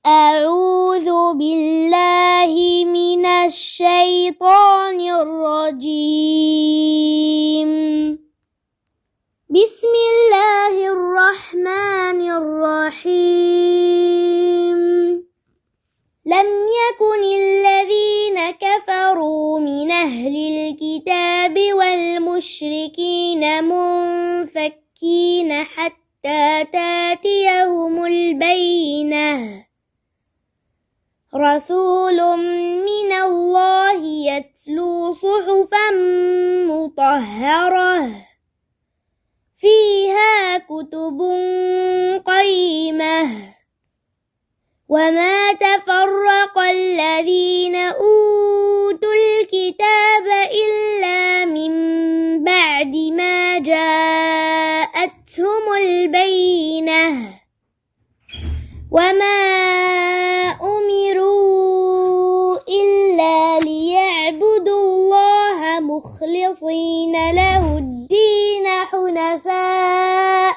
أعوذ بالله من الشيطان الرجيم. بسم الله الرحمن الرحيم. لم يكن الذين كفروا من أهل الكتاب والمشركين منفكين حتى تأتيهم البينة. رسول من الله يتلو صحفا مطهرة فيها كتب قيمة. وما تفرق الذين أوتوا الكتاب إلا من بعد ما جاءتهم البينة. وما أمروا إلا ليعبدوا الله مخلصين له الدين حنفاء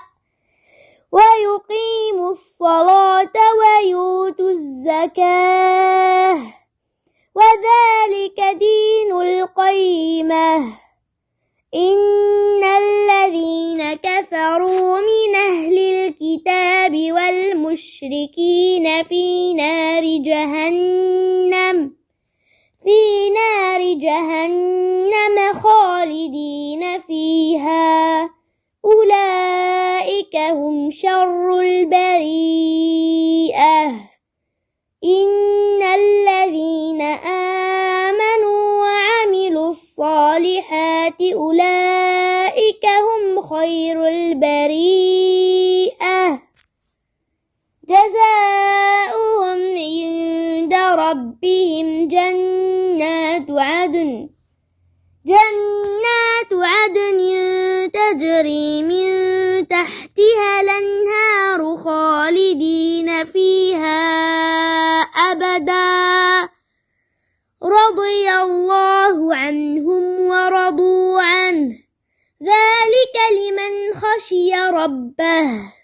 ويقيموا الصلاة ويؤتوا الزكاة وذلك دين القيمة. إن الذين كفروا من أهل الكتاب والمشركين في نار جهنم خالدين فيها أولئك هم شر البريئة. إن الذين آمنوا وعملوا الصالحات أولئك هم خير البريئة. جزاؤهم عند ربهم جنات عدن تجري من تحتها الأنهار خالدين فيها أبدا. رضي الله عنهم ورضوا عنه ذلك لمن خشي ربه.